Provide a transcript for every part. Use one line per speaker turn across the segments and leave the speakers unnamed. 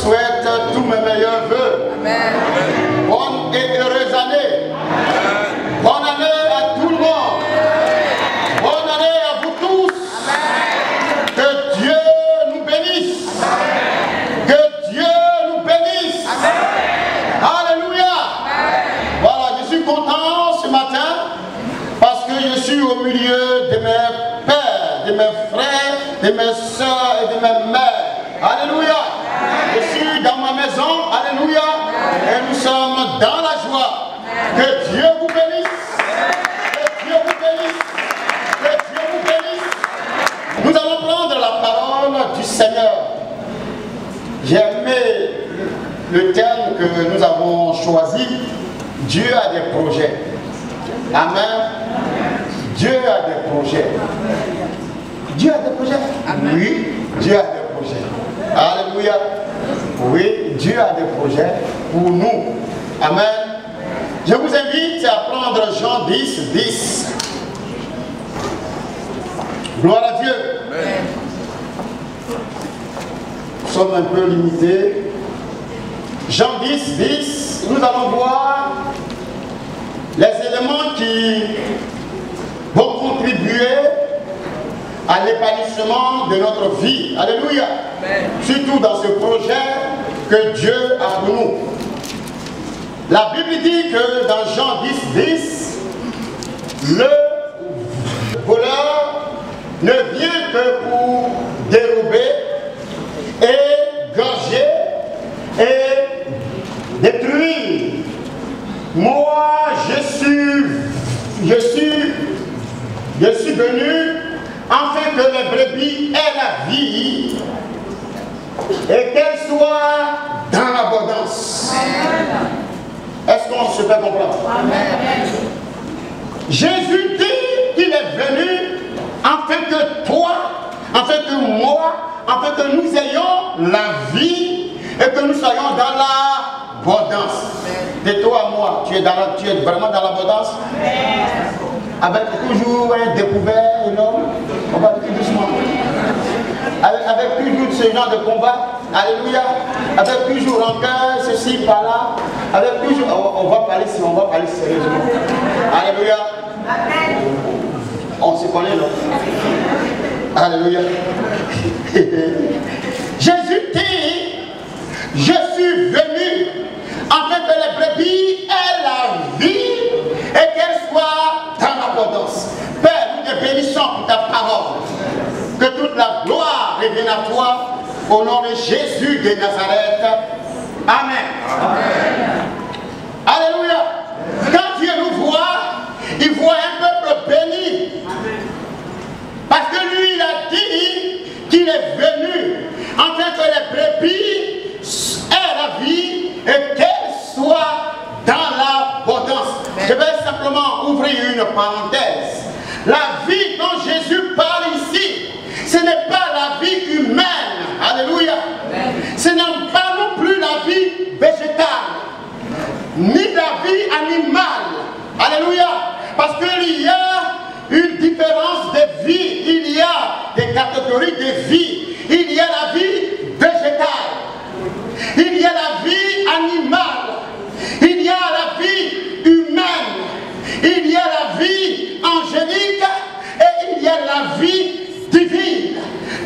souhaite tous mes meilleurs vœux.
Amen.
Bonne et heureuse année.
Amen.
Bonne année à tout le monde. Bonne année à vous tous.
Amen.
Que Dieu nous bénisse.
Amen.
Que Dieu nous bénisse.
Amen.
Alléluia.
Amen.
Voilà, je suis content ce matin parce que je suis au milieu de mes pères, de mes frères, de mes soeurs et de mes mères. Alléluia. Je suis dans ma maison. Alléluia. Et nous sommes dans la joie. Que Dieu vous bénisse. Que Dieu vous bénisse. Que Dieu vous bénisse. Nous allons prendre la parole du Seigneur. J'ai aimé le terme que nous avons choisi. Dieu a des projets. Amen. Dieu a des projets. Dieu a des projets.
Amen.
Oui, Dieu a des projets. Alléluia. Oui, Dieu a des projets pour nous. Amen. Je vous invite à prendre Jean 10, 10. Gloire à Dieu.
Amen.
Nous sommes un peu limités. Jean 10, 10, nous allons voir les éléments qui vont contribuer à l'épanouissement de notre vie. Alléluia.
Amen.
Surtout dans ce projet que Dieu a pour nous. La Bible dit que dans Jean 10, 10, le voleur ne vient que pour dérober, égorger et détruire. Moi, je suis venu afin que les brebis aient la vie et qu'elles soient dans l'abondance. Est-ce qu'on se fait comprendre?
Amen.
Jésus dit qu'il est venu afin que toi, afin que moi, afin que nous ayons la vie et que nous soyons dans l'abondance. De toi à moi, tu es vraiment dans l'abondance? Avec toujours un découvert énorme, on va dire doucement. Avec toujours ce genre de combat, alléluia, avec toujours rancœur, ceci, par là, avec toujours, on va parler sérieusement. Alléluia. On se connaît, non? Alléluia. Jésus dit, je suis venu afin que les brebis aient la vie et qu'elles soient dans l'abondance. Père, nous te bénissons pour ta parole. Que toute la gloire revienne à toi au nom de Jésus de Nazareth. Amen. Amen. Alléluia. Quand Dieu nous voit, il voit un peuple béni. Parce que lui, il a dit qu'il est venu afin que les brebis aient la vie et qu'elles soient dans l'abondance. Je vais simplement ouvrir une parenthèse. La vie dont Jésus parle ici, ce n'est pas la vie humaine. Alléluia. Ce n'est pas non plus la vie végétale, ni la vie animale. Alléluia. Parce qu'il y a une différence de vie. Il y a des catégories de vie. Il y a la vie végétale. Il y a la vie animale. Il y a la vie humaine. Il y a la vie angélique. Et il y a la vie divine.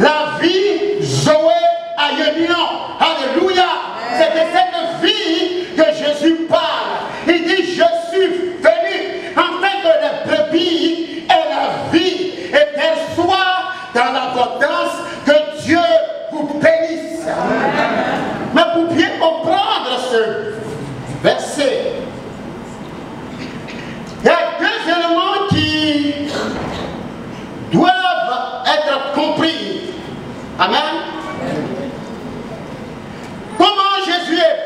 La vie Zoé Ayenion. Alléluia. C'est de cette vie que Jésus parle. Il dit, je suis venu afin que les brebis aient la vie et qu'elles soient dans l'abondance. Que Dieu vous bénisse. Mais pour bien comprendre ce verset, il y a deux éléments qui doivent être compris. Amen. Comment Jésus est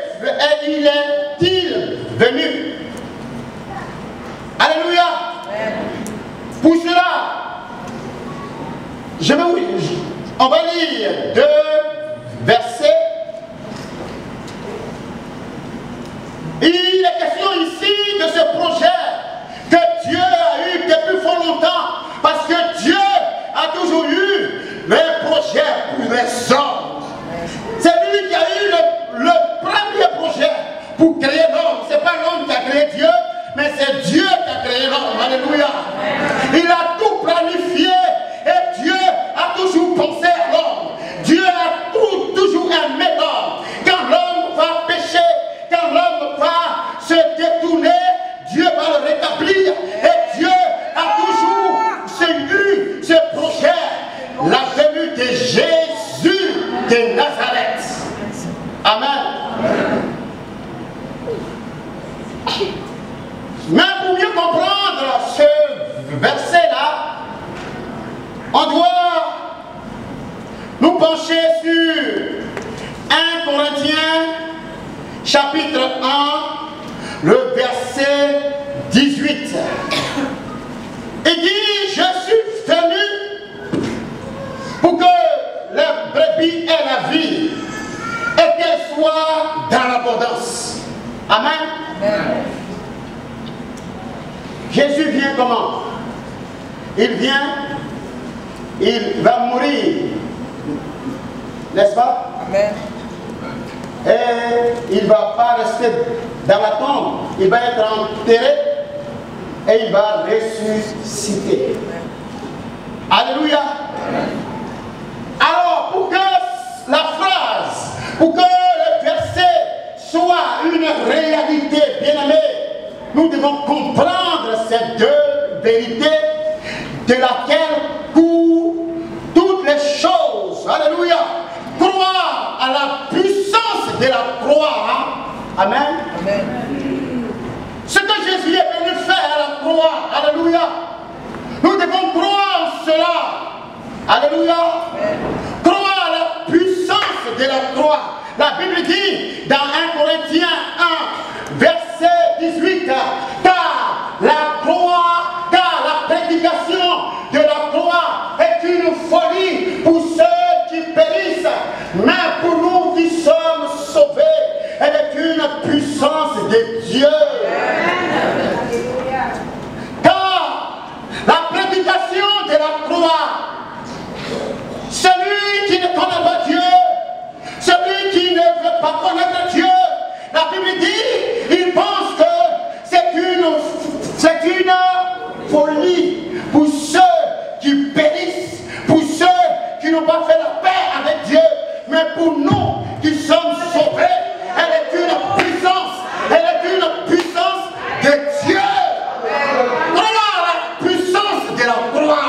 pour créer l'homme. Ce n'est pas l'homme qui a créé Dieu, mais c'est Dieu qui a créé l'homme. Alléluia. Il a tout planifié et Dieu a toujours pensé à l'homme. Dieu a toujours aimé l'homme. Quand l'homme va pécher, quand l'homme va se détourner, Dieu va le rétablir. Et Dieu a toujours eu ce projet, la venue de Jésus de Nazareth. Amen. Mais pour mieux comprendre ce verset-là, on doit nous pencher sur 1 Corinthiens chapitre 1, le verset 18. Il dit, je suis venu pour que les brebis aient la vie et qu'elles soient dans l'abondance. Amen. Amen. Jésus vient comment? Il vient, il va mourir, n'est-ce pas? Amen. Et il ne va pas rester dans la tombe, il va être enterré et il va ressusciter. Alléluia. Alors, pour que la phrase, pour que le verset soit une réalité, bien-aimée, nous devons comprendre ces deux vérités de laquelle courent toutes les choses. Alléluia. Croire à la puissance de la croix. Amen. Amen. Ce que Jésus est venu faire à la croix. Alléluia. Nous devons croire en cela. Alléluia. Amen. Croire à la puissance de la croix. La Bible dit dans 1 Corinthiens 1, verset 18, car la prédication de la croix est une folie pour ceux qui périssent, mais pour nous qui sommes sauvés, elle est une puissance de Dieu. Car la prédication de la croix, celui qui ne connaît pas Dieu, celui qui ne veut pas connaître Dieu, la Bible dit, il pense que c'est une folie pour ceux qui périssent, pour ceux qui n'ont pas fait la paix avec Dieu, mais pour nous qui sommes sauvés, elle est une puissance de Dieu. Croire à la puissance de la croix.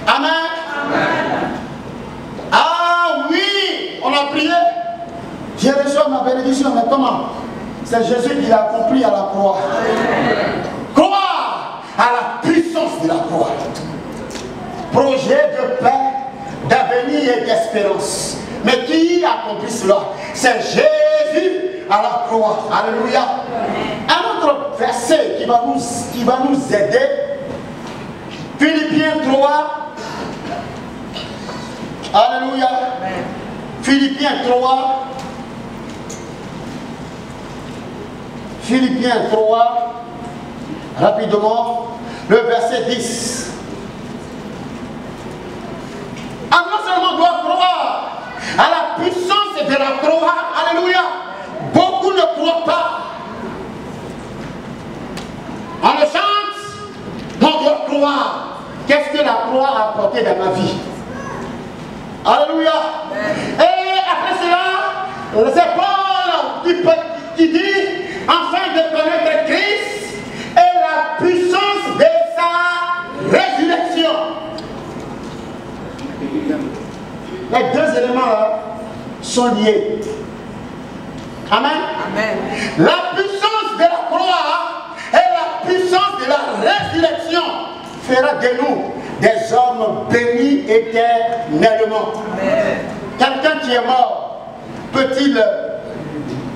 Amen. Ah oui, on a prié. J'ai reçu ma bénédiction, mais comment? C'est Jésus qui l'a accompli à la croix. Croire à la puissance de la croix. Projet de paix, d'avenir et d'espérance. Mais qui accomplit cela? C'est Jésus à la croix. Alléluia. Un autre verset qui va nous aider. Philippiens 3. Alléluia. Philippiens 3. Philippiens 3, rapidement, le verset 10. Ah, non seulement on doit croire à la puissance de la croix, alléluia, beaucoup ne croient pas. On le chante, on doit croire. Qu'est-ce que la croix a apporté dans ma vie? Alléluia. Et après cela, c'est Paul qui dit, afin de connaître Christ et la puissance de sa résurrection. Les deux éléments-là sont liés. Amen. Amen. La puissance de la croix et la puissance de la résurrection fera de nous des hommes bénis éternellement. Quelqu'un qui est mort, peut-il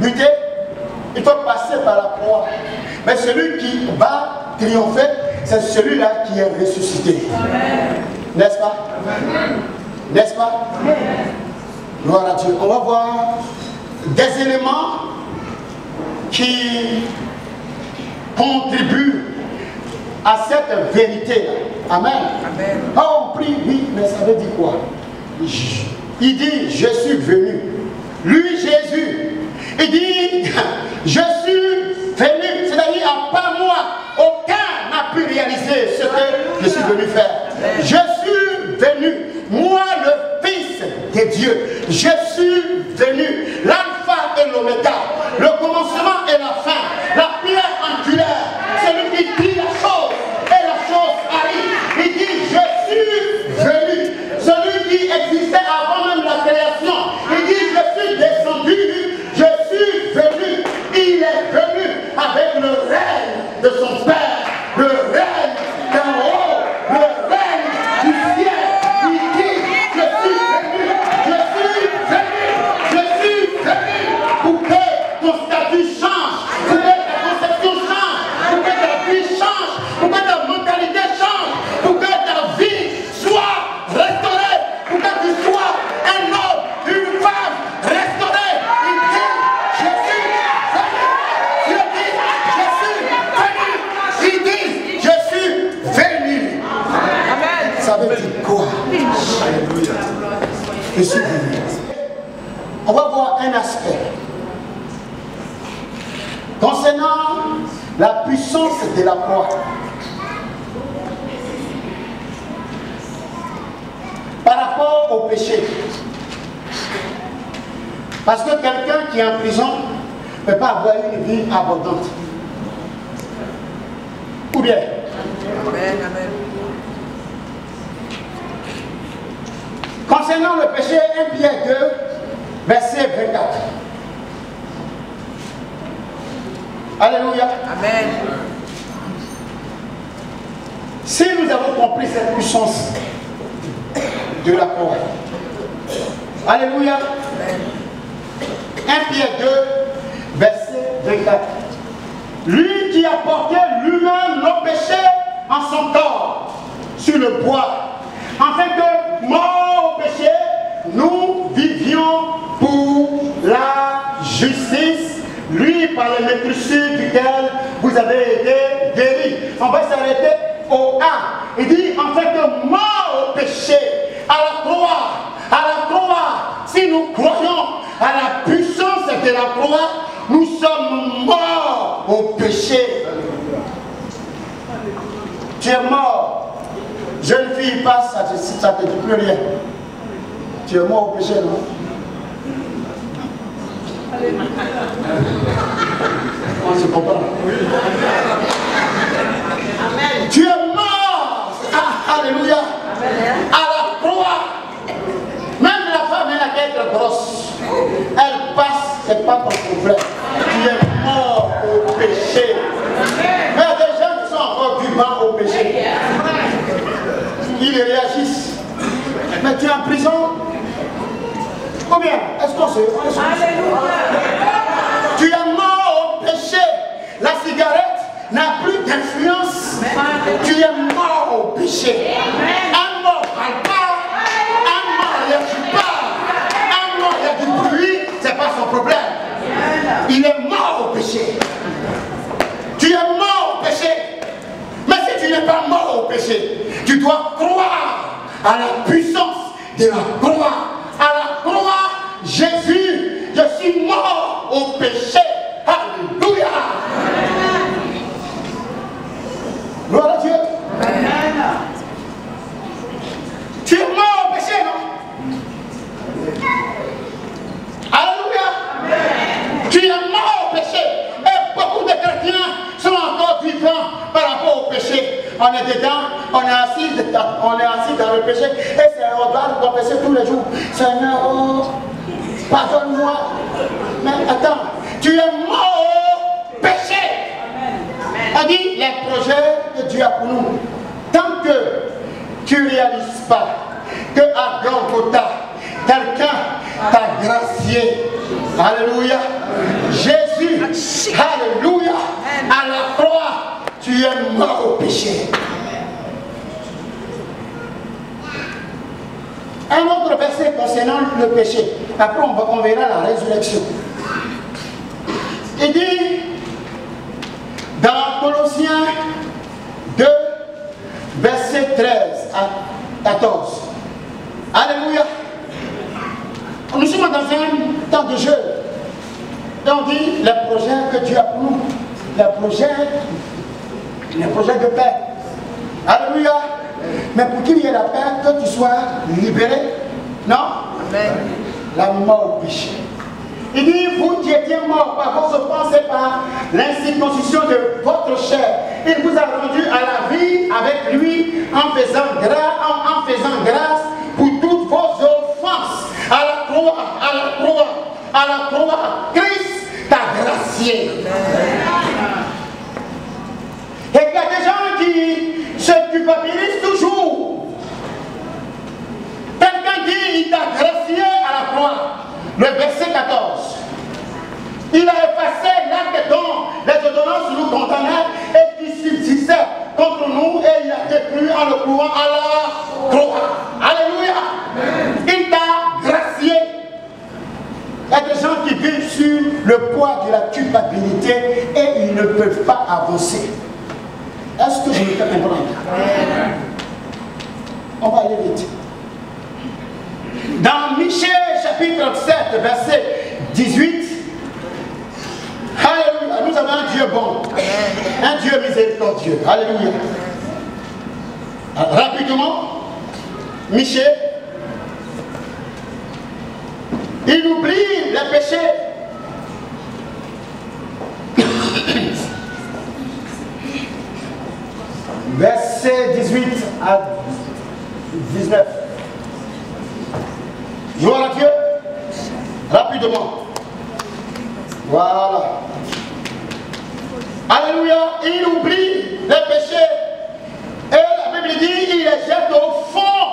lutter? Il faut passer par la croix. Mais celui qui va triompher, c'est celui-là qui est ressuscité. N'est-ce pas? N'est-ce pas? Gloire à Dieu. On va voir des éléments qui contribuent à cette vérité-là. Amen. Amen. Oh, on prie, oui, mais ça veut dire quoi? Il dit, je suis venu. Lui, Jésus, il dit suis venu, l'alpha et l'oméga, le commencement et la fin, la pierre angulaire, celui qui dit la chose et la chose arrive. Il dit, je suis venu. Celui qui existait avant même la création, il dit, je suis descendu, je suis venu. Il est venu avec le règne de son Père, le règne d'en haut, le règne du ciel. Il dit, je suis venu, je suis venu, je suis venu pour que ton statut change, pour que ta conception change, pour que ta vie change, pour que ta mentalité change, pour que ta vie soit restaurée, pour que tu sois un homme, une femme restaurée. Il dit, je suis venu. Il dit, je suis venu. Il dit, je suis venu.
Amen.
Ça veut dire quoi? Alléluia. Je suis venu. On va voir un aspect concernant la puissance de la croix. Par rapport au péché. Parce que quelqu'un qui est en prison ne peut pas avoir une vie abondante. Ou bien?
Amen, amen.
Concernant le péché, 1 Pierre 2, verset 24. Alléluia.
Amen.
Si nous avons compris cette puissance de la croix. Alléluia.
Amen.
1 Pierre 2, verset 24. Lui qui a porté lui-même nos péchés en son corps sur le bois, afin que, mort au péché, nous vivions pour la justice, lui par les maîtrisures duquel vous avez été guéris. On va s'arrêter au 1. Il dit, afin que, mort au péché, à la croix, si nous croyons à la puissance de la croix, nous sommes morts au péché. Tu es mort. Jeune fille passe, ça ne te dit plus rien. Tu es mort au péché, non? On se comprend. Amen. Tu es mort. Ah, alléluia. À la croix. Même la femme, elle a qu'à être grosse. Elle passe, ce n'est pas ton problème. Tu es mort au péché. Mais il y a des gens qui sont encore vivants au péché. Ils réagissent. Mais tu es en prison? Combien? Est-ce qu'on se... Alléluia. Tu es mort au péché. La cigarette n'a plus d'influence. Tu es mort au péché. Un mort parle pas. Un mort ne réagit pas. Un mort il y a du bruit. Ce n'est pas son problème. Il est mort au péché. Tu es mort au péché. Mais si tu n'es pas mort au péché, tu dois croire à la puissance de la croix. À la croix, Jésus, je suis mort au péché. Alléluia. Gloire à Dieu. Amen. Tu es mort au péché, non? Alléluia. Amen. Tu es mort au péché. Et beaucoup de chrétiens sont encore vivants par rapport au péché. On est dedans, on est assis dans le péché et on doit le confesser tous les jours. Seigneur, oh, pardonne-moi. Mais attends, tu es mort au péché. On dit les projets que Dieu a pour nous. Tant que tu ne réalises pas qu'à Golgotha, quelqu'un t'a gracié. Alléluia. Jésus, alléluia, à la croix, tu es mort au péché. Un autre verset concernant le péché. Après, on verra la résurrection. Il dit, dans Colossiens 2, verset 13 à 14. Alléluia. Nous sommes dans un temps de jeu. On dit les projets que Dieu a pour nous. Les projets de paix. Alléluia. Mais pour qu'il y ait la paix, que tu sois libéré. Non?
Amen.
la mort au péché. Il dit, vous qui étiez morts par vos offenses et par l'incirconcision de votre chair, il vous a rendu à la vie avec lui en faisant grâce pour toutes vos offenses. À la croix, Christ t'a gracié. Et il y a des gens qui se culpabilisent toujours. Quelqu'un dit, il t'a gracié à la croix. Le verset 14. Il a effacé l'acte dont les ordonnances nous condamnaient et qui subsistait contre nous, et il a détruit en le clouant à la croix. Alléluia. Il t'a gracié. Il y a des gens qui vivent sur le poids de la culpabilité et ils ne peuvent pas avancer. Est-ce que je me fais comprendre? On va aller vite. Dans Michée chapitre 7, verset 18, alléluia, nous avons un Dieu bon, un Dieu miséricordieux, alléluia. Rapidement, Michée, il oublie les péchés. Verset 18 à 19. Gloire à Dieu. Rapidement. Voilà. Alléluia. Il oublie les péchés. Et la Bible dit, il les jette au fond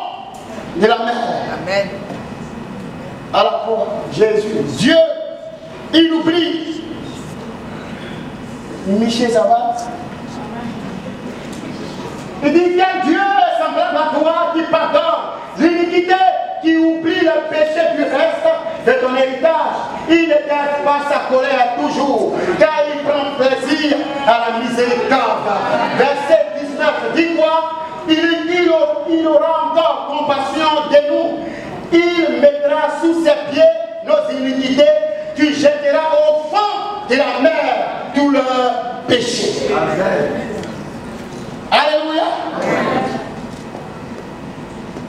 de la mer.
Amen.
À la croix, Jésus. Dieu, il oublie. Michel, ça va? Il dit, quel Dieu est semblable à toi qui pardonne l'iniquité, qui oublie le péché du reste de ton héritage. Il ne garde pas sa colère toujours, car il prend plaisir à la miséricorde. Verset 19, dit quoi? Il aura encore compassion de nous. Il mettra sous ses pieds nos iniquités. Tu jetteras au fond de la mer tout leur péché. Amen. Alléluia.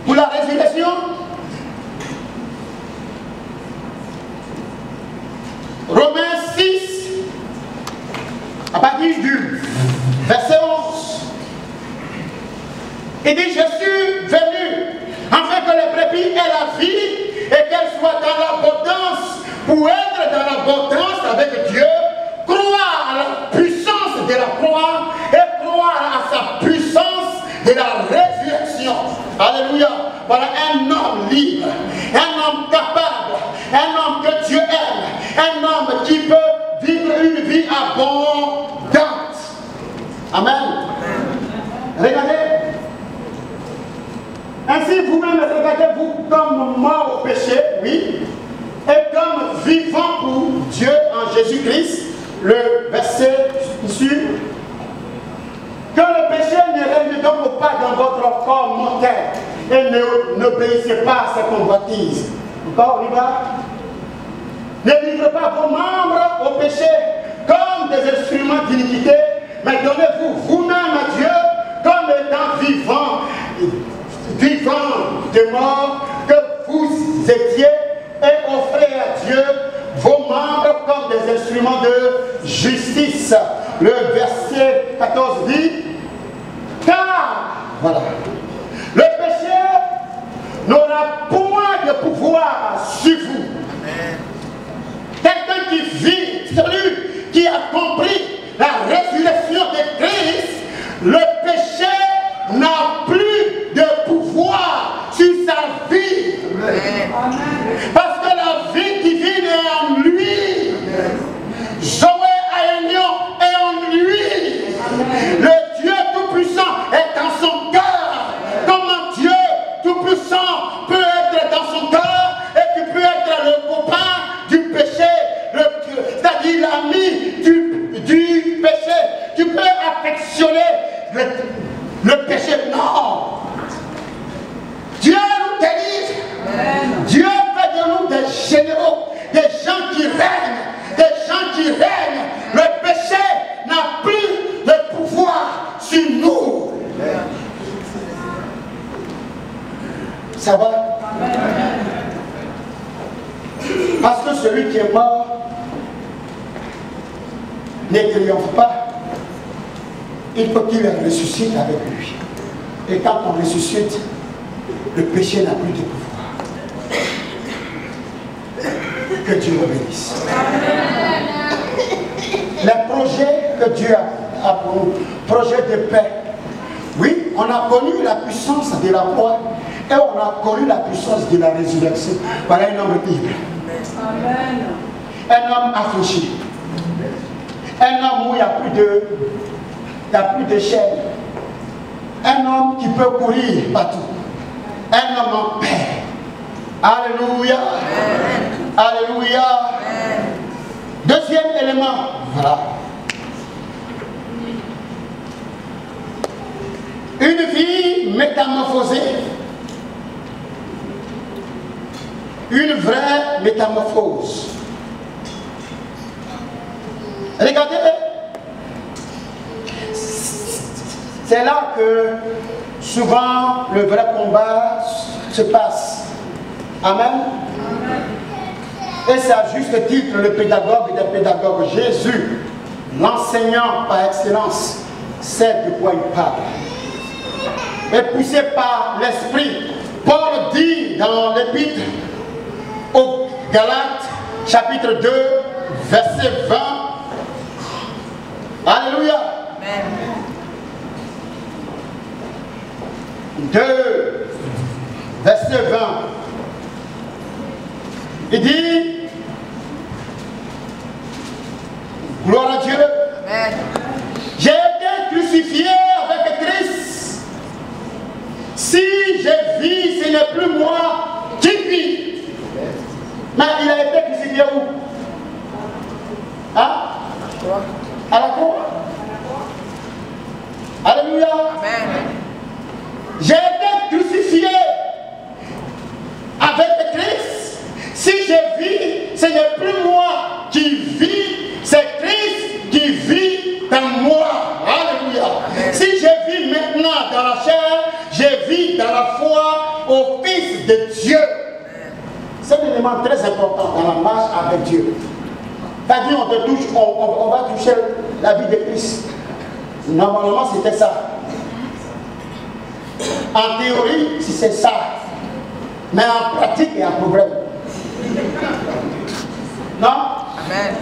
Pour la résurrection, Romains 6, à partir du verset 11, il dit, je suis venu afin que les brebis aient la vie et qu'elles soient dans l'abondance, pour être dans l'abondance avec Dieu, croire à la puissance de la croix et croire à sa puissance de la résurrection. Alléluia. Voilà un homme libre, un homme capable, un homme que Dieu aime, un homme qui peut vivre une vie abondante. Amen. Regardez. Ainsi vous-même regardez-vous comme mort au péché, oui, et comme vivant pour Dieu en Jésus-Christ. Le verset issu. Que le péché ne règne donc pas dans votre corps mortel et n'obéissez pas à sa convoitise. Encore, on y va. Ne livrez pas vos membres au péché comme des instruments d'iniquité, mais donnez-vous vous-même à Dieu comme étant vivant de mort que vous étiez, et offrez à Dieu vos membres comme des instruments de justice. Le verset 14 dit, car, voilà, le péché n'aura point de pouvoir sur vous. Quelqu'un qui vit, celui qui a compris la résurrection de Christ, le péché n'a plus de pouvoir sur sa vie. Amen. Parce que la vie divine est en lui. Zoé Aignan est en lui. Amen. Le Dieu Tout-Puissant est dans son cœur. que celui qui est mort ne triomphe pas, il faut qu'il ressuscite avec lui. Et quand on ressuscite, le péché n'a plus de pouvoir. Que Dieu le bénisse. Les projets que Dieu a pour nous, projets de paix. Oui, on a connu la puissance de la croix et on a connu la puissance de la résurrection par un homme libre. Un homme affligé. Un homme où il n'y a plus de chaîne. Un homme qui peut courir partout. Un homme en paix. Alléluia. Alléluia. Deuxième élément. Voilà. Une vie métamorphosée. Une vraie métamorphose. Regardez. C'est là que souvent le vrai combat se passe. Amen. Et c'est à juste titre le pédagogue des pédagogues, Jésus, l'enseignant par excellence, sait de quoi il parle. Et poussé par l'Esprit, Paul dit dans l'Épître aux Galates, chapitre 2, verset 20. Alléluia. Amen. 2, verset 20. Il dit, gloire à Dieu, amen. J'ai été crucifié avec Christ. Si je vis, ce n'est plus moi qui vis. Mais il a été crucifié où? Hein? À la croix. Alléluia. Amen. J'ai été crucifié avec Christ. Si je vis, ce n'est plus moi qui vis, c'est Christ qui vit dans moi. Alléluia. Amen. Si je vis maintenant dans la chair, je vis dans la foi au Fils de Dieu. C'est un élément très important dans la marche avec Dieu. C'est-à-dire on va toucher la vie de Christ. Normalement c'était ça. En théorie, si c'est ça. Mais en pratique, il y a un problème. Non? Amen.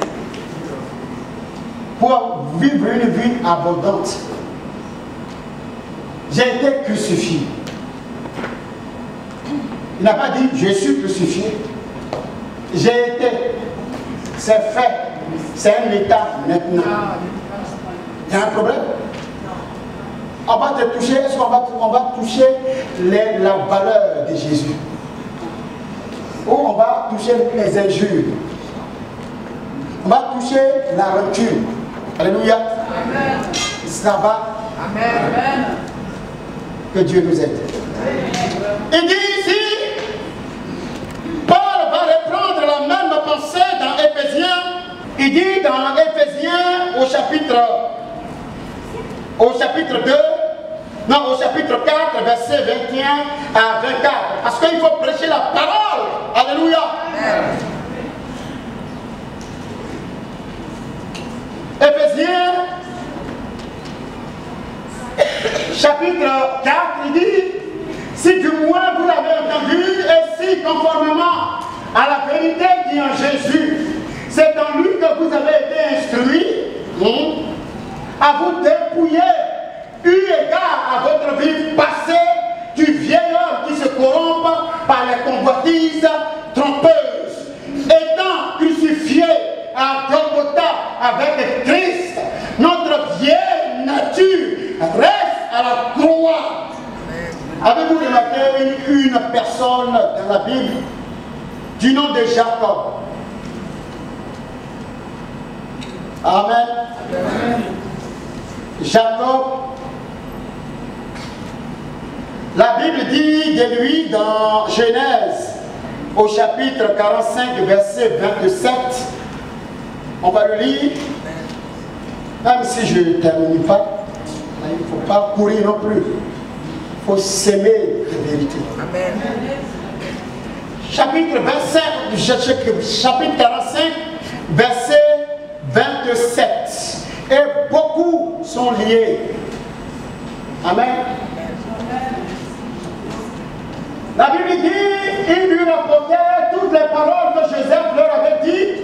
Pour vivre une vie abondante, j'ai été crucifié. Il n'a pas dit je suis crucifié. J'ai été. C'est fait. C'est un état maintenant. Il y a un problème? On va te toucher, est-ce qu'on va toucher la valeur de Jésus? Ou on va toucher les injures? On va toucher la rancune. Alléluia. Amen. Ça va. Amen. Que Dieu nous aide. Il dit ici, Paul va reprendre la même pensée dans Éphésiens. Il dit dans Éphésiens au chapitre 2, non, au chapitre 4, verset 21 à 24. Parce qu'il faut prêcher la parole. Alléluia. Amen. Éphésiens, chapitre 4, il dit, si du moins vous l'avez entendu, et si conformément à la vérité qui est en Jésus, c'est en lui que vous avez été instruits, à vous dépouiller, eu égard à votre vie passée, du vieil homme qui se corrompt par les convoitises trompeuses, étant crucifié à Golgotha avec Christ, notre vieille nature reste à la croix. Avez-vous remarqué une personne dans la Bible du nom de Jacob? Amen. Amen. Jacob, la Bible dit de lui dans Genèse, au chapitre 45, verset 27, on va le lire, même si je ne termine pas, il ne faut pas courir non plus, il faut s'aimer la vérité. Amen. chapitre 25, chapitre 45, verset 27. Et beaucoup sont liés. Amen. La Bible dit, il lui rapportait toutes les paroles que Joseph leur avait dites.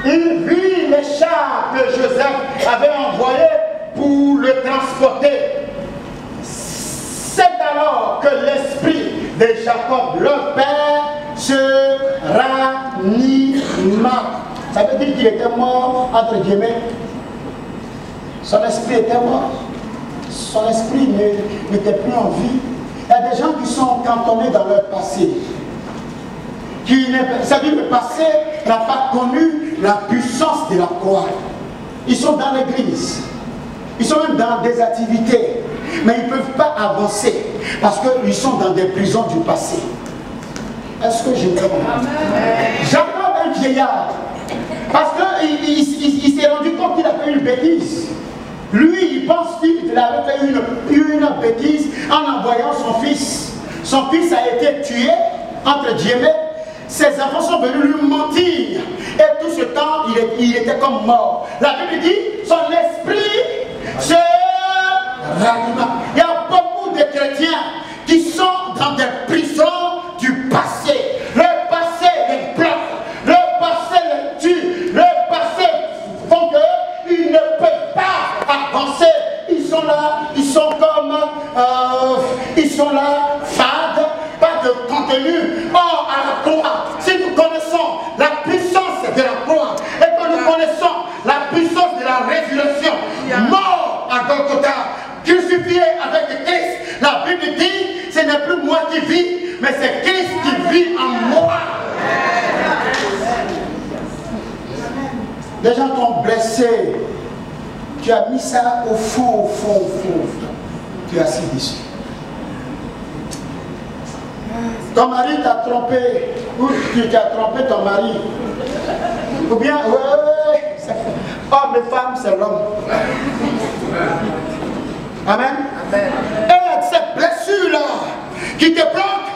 Il vit les chars que Joseph avait envoyés pour le transporter. C'est alors que l'esprit de Jacob, leur père, se ranima. Ça veut dire qu'il était mort, entre guillemets. Son esprit était mort. Son esprit n'était plus en vie. Il y a des gens qui sont cantonnés dans leur passé. C'est-à-dire le passé n'a pas connu la puissance de la croix. Ils sont dans l'église. Ils sont même dans des activités. Mais ils ne peuvent pas avancer parce qu'ils sont dans des prisons du passé. Est-ce que je me comprends? Jacob, un vieillard, parce qu'il s'est rendu compte qu'il a fait une bêtise. Lui, il pense qu'il avait fait une bêtise en envoyant son fils. Son fils a été tué, entre guillemets. Ses enfants sont venus lui mentir. Et tout ce temps, il était comme mort. La Bible dit, son esprit se ranima. Il y a beaucoup de chrétiens qui sont dans des prisons du passé. Le passé les bloque. Le passé les tue. Le passé font qu'ils ne peuvent pas avancer. Ils sont là, ils sont comme... ils sont là, fades, pas de contenu. Or, à la croix, si nous connaissons la puissance de la croix et que nous connaissons la puissance de la résurrection, mort à Golgotha, crucifié avec Christ, la Bible dit, ce n'est plus moi qui vis, mais c'est Christ qui vit en moi. Les gens t'ont blessé. Tu as mis ça au fond. Tu es assis dessus. Ton mari t'a trompé. Ou tu t'as trompé ton mari. Ou bien, homme et femme, c'est l'homme. Amen. Amen. Et ces blessures-là qui te bloquent,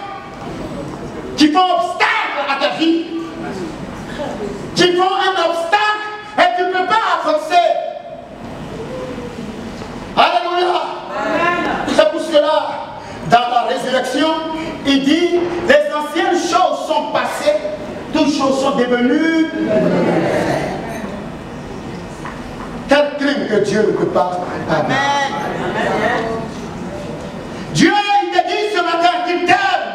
qui font obstacle à ta vie, qui font un obstacle et tu ne peux pas avancer. Alléluia. C'est pour cela, dans la résurrection, il dit, les anciennes choses sont passées, toutes choses sont devenues. Quel crime que Dieu ne peut pas pardonner. Dieu, il te dit ce matin qu'il t'aime.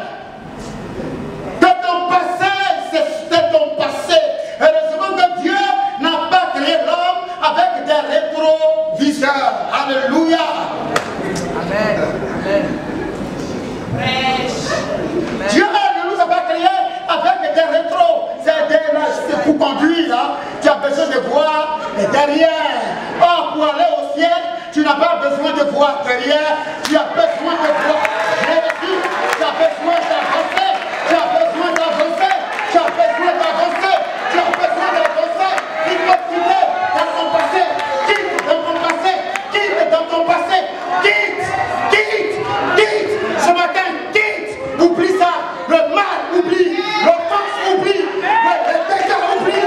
Que ton passé, c'était ton passé. Heureusement que Dieu n'a pas créé l'homme avec des rétroviseurs. Alléluia. Amen. Dieu ne nous a pas créé avec des rétros. C'est pour conduire. Hein. Tu as besoin de voir derrière. Or, pour aller au ciel, tu n'as pas besoin de voir derrière. Tu as besoin de voir Jésus. Tu as besoin d'avancer. Tu as besoin d'avancer. Tu as besoin d'avancer. Tu as besoin d'avancer. Il faut quitter dans ton passé. Quitte dans ton passé. Quitte dans ton passé. Quitte. Ce matin, quitte. Oublie ça. Le mal, oublie. L'offense, oublie. Le dégât, oublie.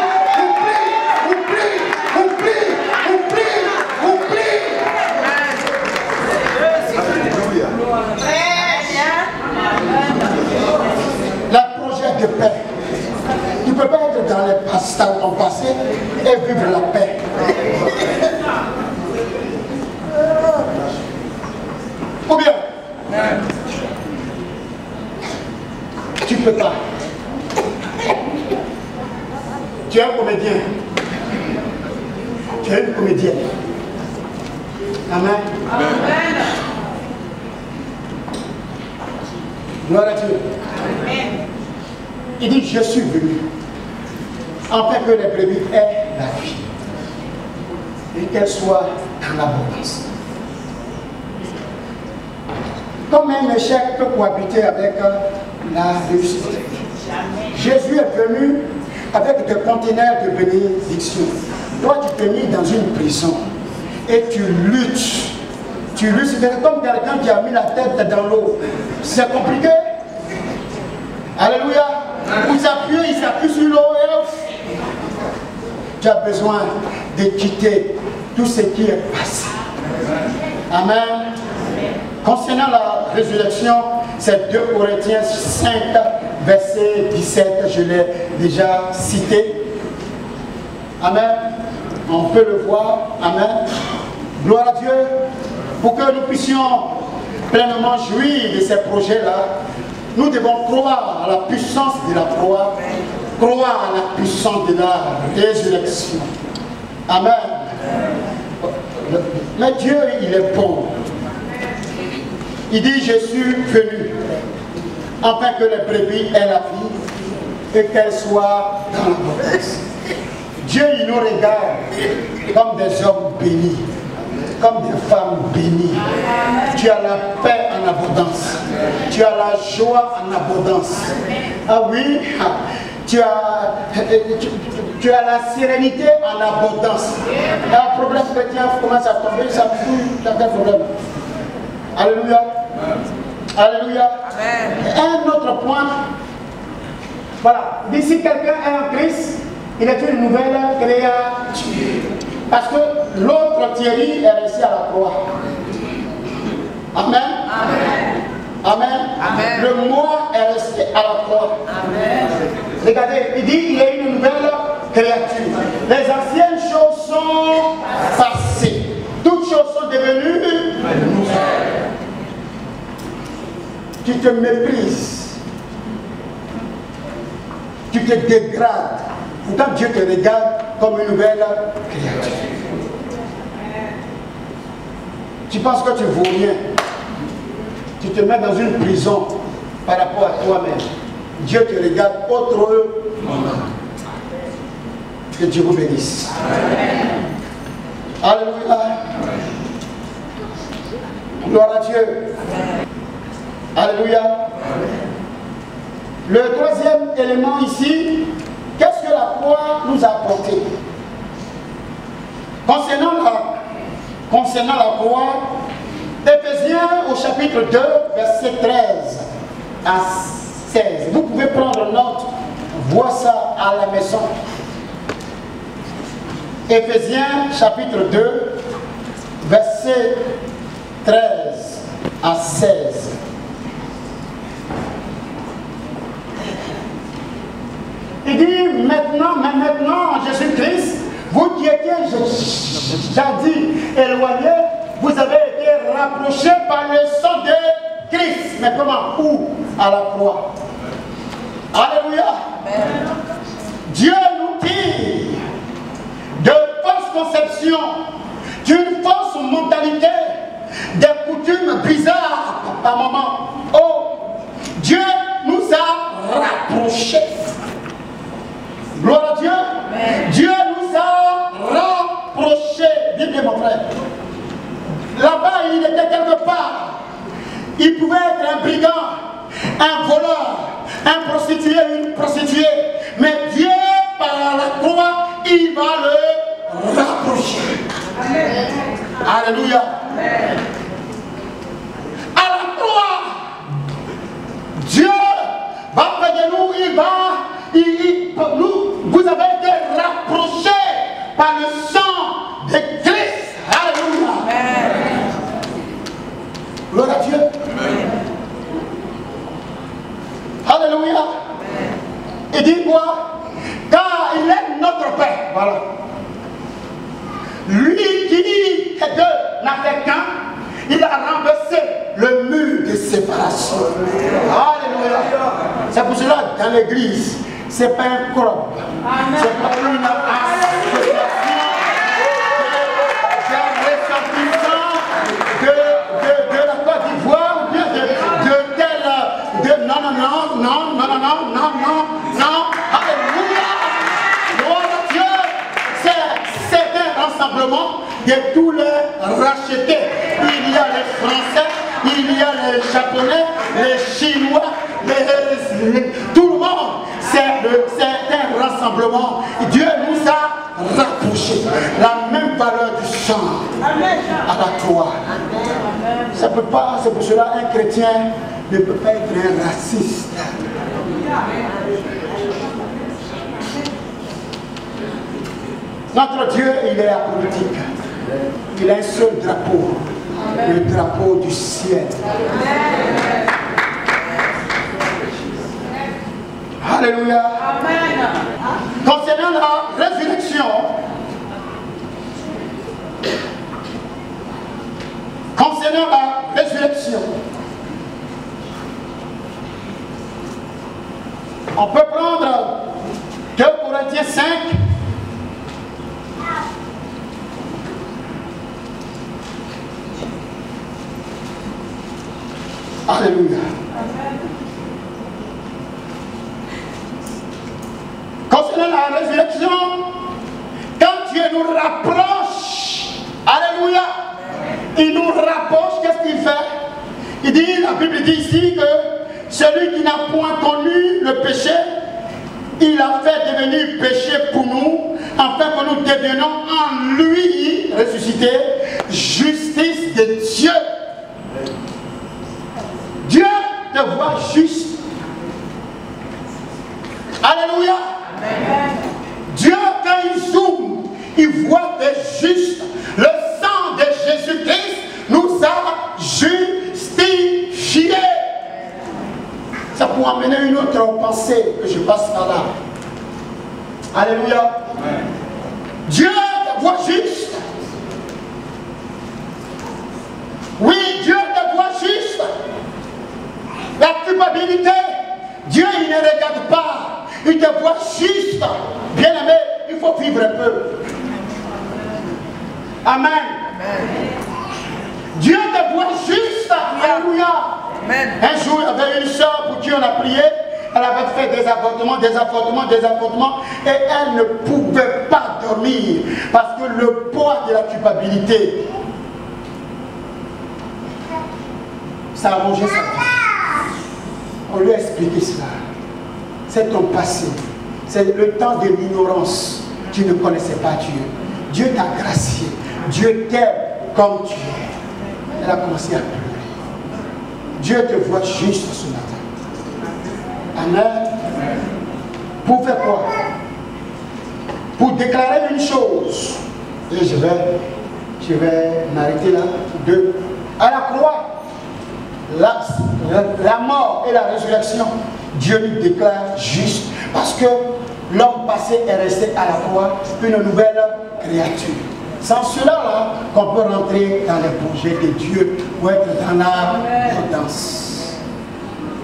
Le projet de paix. Tu ne peux pas être dans ton passé et vivre la paix. Ou bien, tu ne peux pas. Tu es un comédien. Tu es une comédienne. Amen. Amen. Gloire à Dieu. Amen. Il dit, je suis venu afin que les brebis aient la vie et qu'elles soient dans l'abondance. Comme un échec peut cohabiter avec la réussite. Jésus est venu avec des conteneurs de bénédiction. Toi, tu t'es mis dans une prison et tu luttes. Tu luttes, c'est comme quelqu'un qui a mis la tête dans l'eau. C'est compliqué. Alléluia. Pour s'appuyer, il s'appuie sur l'eau et tu as besoin de quitter tout ce qui est passé. Amen. Concernant la résurrection, c'est 2 Corinthiens 5, verset 17, je l'ai déjà cité. Amen. On peut le voir. Amen. Gloire à Dieu. Pour que nous puissions pleinement jouir de ces projets-là, nous devons croire à la puissance de la croix, croire à la puissance de la résurrection. Amen. Mais Dieu, il est bon. Il dit, je suis venu, afin que les brebis aient la vie et qu'elles soient dans l'abondance. Dieu, il nous regarde comme des hommes bénis, comme des femmes bénies. Tu as la paix en abondance. Tu as la joie en abondance. Ah oui, tu as la sérénité en abondance. Un problème chrétien commence à tomber, ça fout, ça fait problème. Alléluia. Alléluia. Amen. Un autre point. Voilà. D'ici quelqu'un est en Christ, il est une nouvelle créature. Parce que l'autre Thierry est resté à la croix. Amen. Amen. Amen. Amen. Le moi est resté à la croix. Amen. Regardez, il dit il est une nouvelle créature. Les anciennes choses sont passées. Toutes choses sont devenues nouvelles. Tu te méprises. Tu te dégrades. Pourtant Dieu te regarde comme une nouvelle créature. Tu penses que tu ne vaux rien. Tu te mets dans une prison par rapport à toi-même. Dieu te regarde autrement. Que Dieu vous bénisse. Alléluia. Gloire à Dieu. Alléluia. Le troisième élément ici, qu'est-ce que la croix nous a apporté? Concernant la croix, Éphésiens au chapitre 2, verset 13 à 16. Vous pouvez prendre note, voir ça à la maison. Éphésiens chapitre 2, verset 13 à 16. Il dit maintenant en Jésus-Christ, vous qui étiez jadis éloignés, vous avez été rapprochés par le sang de Christ. Mais comment? Où? À la croix. Alléluia. Amen. Dieu nous tire de fausses conceptions, d'une fausse mentalité, des coutumes bizarres par moment. Oh, Dieu nous a rapprochés. Gloire à Dieu. Amen. Dieu nous a rapprochés. Dis bien mon frère. Là-bas, il était quelque part. Il pouvait être un brigand, un voleur, un prostitué, une prostituée. Mais Dieu, par la croix, il va le rapprocher. Amen. Alléluia. Amen. À la croix, Dieu va près de nous, vous avez été rapprochés par le sang de Christ. Alléluia. Amen. Gloire à Dieu. Amen. Alléluia. Amen. Et dit quoi? Car il est notre Père. Voilà. Lui qui est deux n'a fait qu'un, il a renversé le mur de séparation. Alléluia. C'est pour cela dans l'église, c'est pas un club, c'est pas une association de la Côte d'Ivoire ou bien de tel. Non. Alléluia. Gloire à Dieu. C'est un rassemblement de tous les rachetés. Il y a les Français, il y a les Japonais, les Chinois, tout le monde. C'est un rassemblement. Dieu nous a rapprochés. La même valeur du sang à la croix. Ça peut pas, c'est pour cela un chrétien ne peut pas être un raciste. Notre Dieu, il est apolitique. Il a un seul drapeau. Le drapeau du ciel. Alléluia. Concernant la résurrection, on peut prendre 2 Corinthiens 5. Alléluia. Concernant la résurrection, quand Dieu nous rapproche, alléluia, il nous rapproche, qu'est-ce qu'il fait? Il dit, la Bible dit ici que celui qui n'a point connu le péché, il a fait devenir péché pour nous, afin que nous devenions en lui, ressuscité, justice de Dieu. Dieu te voit juste. Alléluia. Amen. Dieu, quand il zoome, il voit des justes. Le sang de Jésus-Christ nous a justifiés. Ça pour amener une autre pensée que je passe par là. Alléluia. Amen. Dieu te voit juste. Oui, Dieu te voit juste. La culpabilité, Dieu il ne regarde pas, il te voit juste. Bien aimé, il faut vivre un peu. Amen. Amen. Dieu te voit juste. Alléluia. Amen. Un jour, il y avait une soeur pour qui on a prié. Elle avait fait des avortements, et elle ne pouvait pas dormir parce que le poids de la culpabilité, ça a rongé sa vie. On lui a expliqué cela. C'est ton passé. C'est le temps de l'ignorance. Tu ne connaissais pas Dieu. Dieu t'a gracié. Dieu t'aime comme tu es. Elle a commencé à pleurer. Dieu te voit juste ce matin. Amen. Pour faire quoi? Pour déclarer une chose. Et je vais m'arrêter là. À la croix, la mort et la résurrection, Dieu nous déclare juste parce que l'homme passé est resté à la croix une nouvelle créature. Sans cela là qu'on peut rentrer dans les projets de Dieu ou être dans la prudence.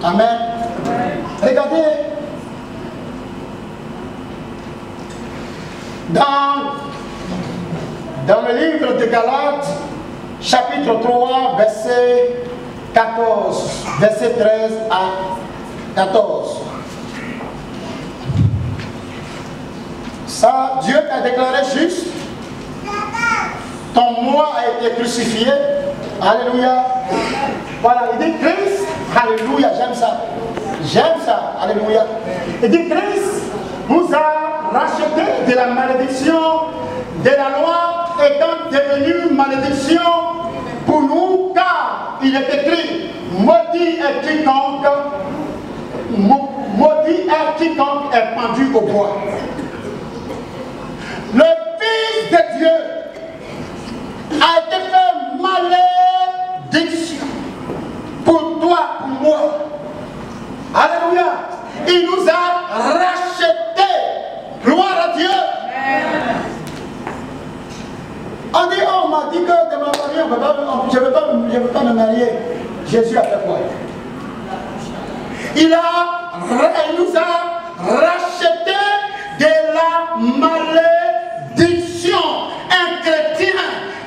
Amen. Amen. Regardez dans le livre de Galates chapitre 3 verset 14, verset 13 à 14. Ça, Dieu t'a déclaré juste. Ton moi a été crucifié. Alléluia. Voilà, il dit Christ. Alléluia, j'aime ça. J'aime ça. Alléluia. Il dit Christ nous a racheté de la malédiction de la loi étant devenu malédiction pour nous, car il est écrit, maudit est quiconque est pendu au bois. Le Fils de Dieu a été fait malédiction pour toi, pour moi. Alléluia. Il nous a rachetés. Gloire à Dieu. On dit, oh, on m'a dit que de ma famille, je ne veux pas me marier. Jésus a fait quoi? Il nous a rachetés de la malédiction. Un chrétien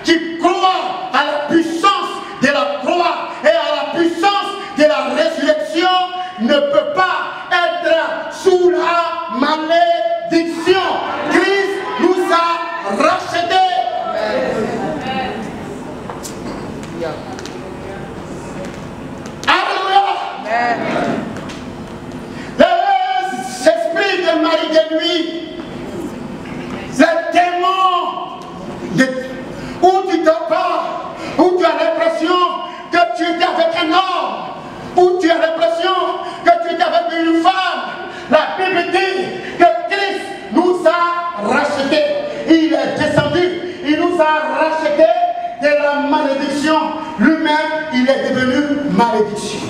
qui croit à la puissance de la croix et à la puissance de la résurrection ne peut pas être sous la malédiction. Christ nous a rachetés. Alléluia. Les esprits rachetés. Il est descendu. Il nous a rachetés de la malédiction. Lui-même, il est devenu malédiction.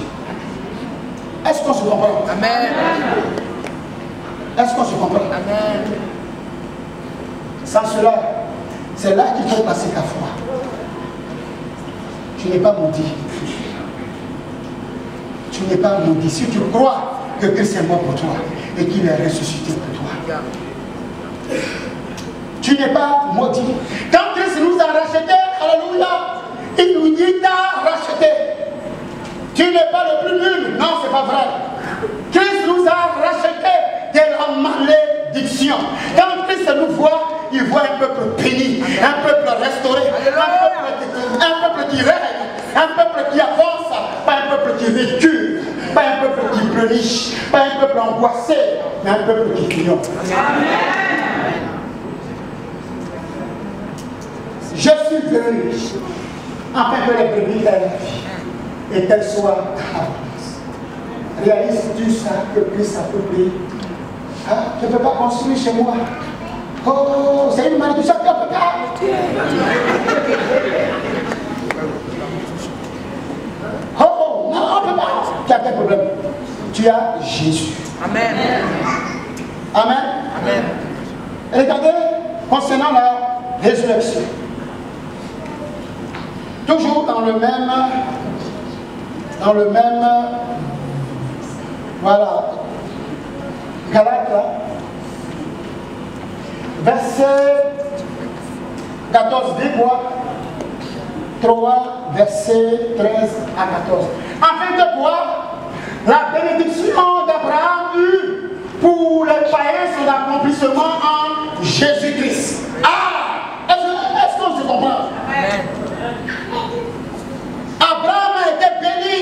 Est-ce qu'on se comprend?
Amen.
Est-ce qu'on se comprend?
Amen.
Sans cela, c'est là qu'il faut passer ta foi. Tu n'es pas maudit. Tu n'es pas maudit. Si tu crois que Christ est mort pour toi et qu'il est ressuscité pour toi, tu n'es pas maudit. Quand Christ nous a rachetés, alléluia, il nous dit t'as racheté. Tu n'es pas le plus nul. Non, c'est pas vrai. Christ nous a rachetés de la malédiction. Quand Christ nous voit, il voit un peuple béni, un peuple restauré, un peuple qui règne, un peuple qui avance, pas un peuple qui recule, pas un peuple qui pleurniche, pas un peuple angoissé, mais un peuple qui triomphe. Je suis venu afin que les brebis aient la vie et qu'elles soient abondantes. Réalises-tu ça que Christ a peuplé? Je ne peux pas construire chez moi. Oh, c'est une malédiction qui ne peut pas. Oh, non, on ne peut pas. Tu as quel problème? Tu as Jésus.
Amen.
Amen.
Amen.
Et regardez, concernant la résurrection. Toujours dans le même, voilà, Galates là, verset 14, dis quoi? 3, verset 13 à 14. Afin de quoi? La bénédiction d'Abraham eut pour les païens son accomplissement en Jésus-Christ. Ah! Est-ce qu'on se comprend?
Amen.
Abraham a été béni.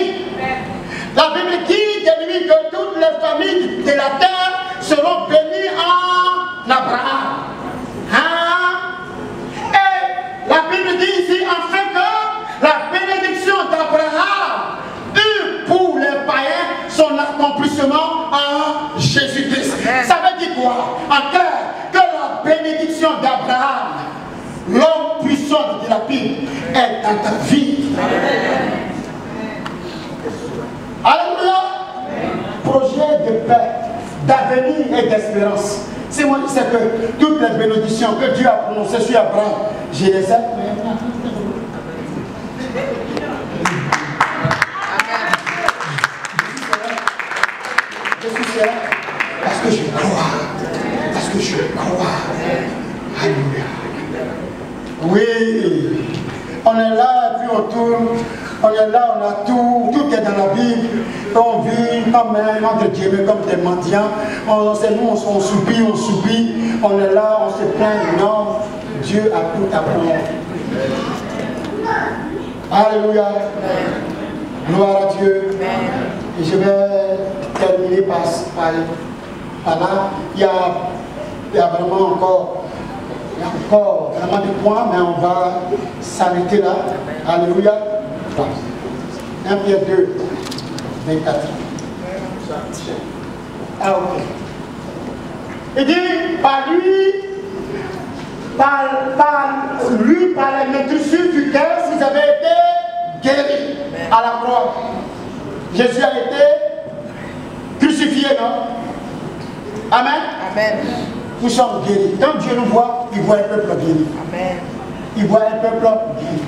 La Bible dit de lui que toutes les familles de la terre seront bénies en Abraham. Et la Bible dit ici afin que la bénédiction d'Abraham eut pour les païens son accomplissement en Jésus-Christ. Ça veut dire quoi? En clair, que la bénédiction d'Abraham, l'homme puissant de la Bible, est dans ta vie. Alléluia. Projet de paix, d'avenir et d'espérance. C'est moi qui sais que toutes les bénédictions que Dieu a prononcées sur Abraham, je les ai. Je suis fier parce que je crois. Parce que je crois. Alléluia. Oui, on est là et puis on tourne, on est là, on a tout est dans la Bible, on vit comme entre Dieu, comme des mendiants, c'est nous, on subit, on est là, on se plaint, non, Dieu a tout apporté. Alléluia, gloire à Dieu, et je vais terminer par là, il y a vraiment encore. Il y a encore vraiment des points, mais on va s'arrêter là. Alléluia. 1 Pierre 2, 24. Ah, ok. Il dit, par les meurtrissures du cœur, vous avez été guéris à la croix. Jésus a été crucifié, non? Amen. Amen. Nous sommes guéris. Quand Dieu nous voit, il voit un peuple guéri. Amen. Il voit un peuple guéri.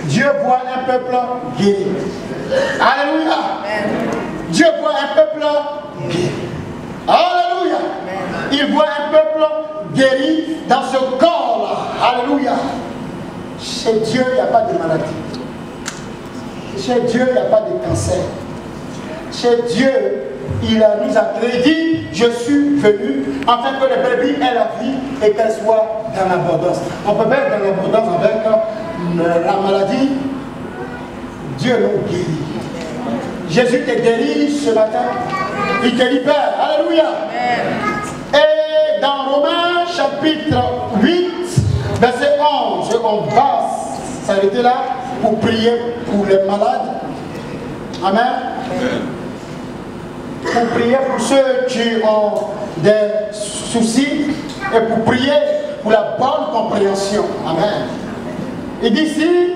Dieu voit un peuple guéri. Alléluia. Amen. Dieu voit un peuple guéri. Alléluia. Amen. Il voit un peuple guéri dans ce corps-là. Alléluia. Chez Dieu, il n'y a pas de maladie. Chez Dieu, il n'y a pas de cancer. Chez Dieu, il nous a créé, je suis venu afin que les brebis aient la vie et qu'elles soient dans l'abondance. On peut pas être dans l'abondance avec la maladie. Dieu nous guérit. Jésus te guérit ce matin. Il te libère. Alléluia. Et dans Romains chapitre 8, verset 11, on va s'arrêter là pour prier pour les malades. Amen. Pour prier pour ceux qui ont des soucis. et pour prier pour la bonne compréhension. Amen. Il dit ici,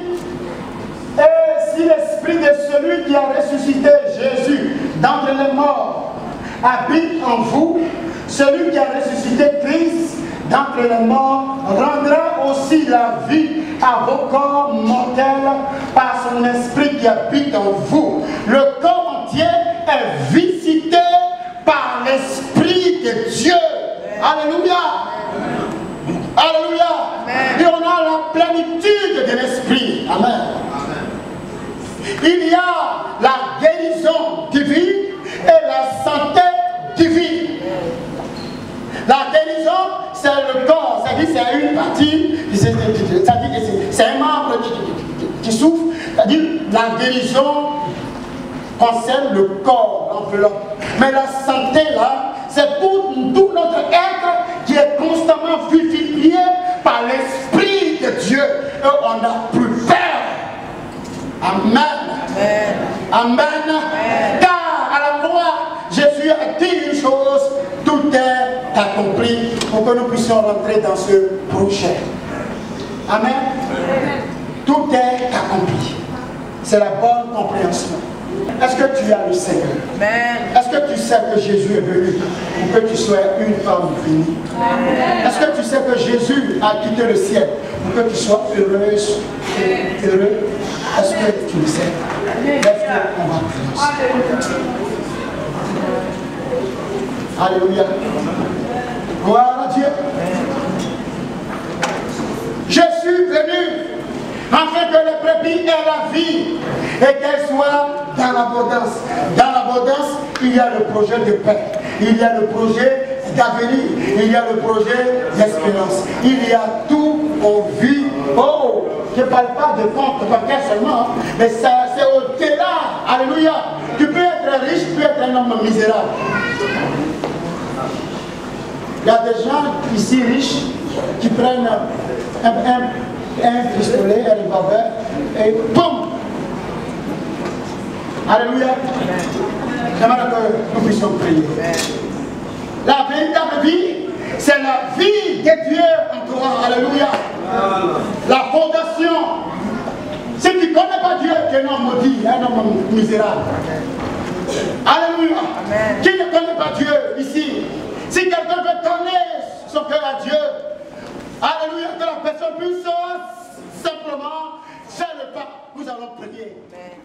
et si l'esprit de celui qui a ressuscité Jésus d'entre les morts habite en vous, celui qui a ressuscité Christ d'entre les morts rendra aussi la vie à vos corps mortels par son esprit qui habite en vous. Le corps entier est visité par l'esprit de Dieu. Alléluia. Alléluia. Et on a la plénitude de l'esprit. Amen. Il y a la guérison divine et la santé divine. La guérison, c'est le corps, c'est-à-dire c'est une partie, c'est un membre qui souffre, c'est-à-dire la guérison concerne le corps, l'enveloppe. Mais la santé là, c'est tout notre être qui est constamment vivifié par l'Esprit de Dieu. Et on n'a plus peur. Amen. Amen. Amen. Car à la croix, Jésus a dit une chose, tout est accompli pour que nous puissions rentrer dans ce projet. Amen. Amen. Tout est accompli. C'est la bonne compréhension. Est-ce que tu as le Seigneur? Est-ce que tu sais que Jésus est venu pour que tu sois une femme unie? Est-ce que tu sais que Jésus a quitté le ciel pour que tu sois heureuse et heureux? Est-ce que tu le sais? Lève-toi, on va prier. Alléluia. Gloire à Dieu. Je suis venu afin que les brebis aient la vie et qu'elles soient dans l'abondance. Dans l'abondance, il y a le projet de paix, il y a le projet d'avenir, il y a le projet d'espérance. Il y a tout en vie. Oh, je ne parle pas de compte bancaire seulement, mais c'est au-delà. Alléluia. Tu peux être riche, tu peux être un homme misérable. Il y a des gens ici riches qui prennent un pistolet, un revolver et boum! Alléluia! J'aimerais que nous puissions prier. La véritable vie, c'est la vie de Dieu en toi. Alléluia! La fondation. Si tu ne connais pas Dieu, tu es un homme maudit, un homme misérable. Alléluia! Qui ne connaît pas Dieu ici? Si quelqu'un veut donner son cœur à Dieu, alléluia, que la personne puisse simplement faire le pas. Nous allons prier. Amen.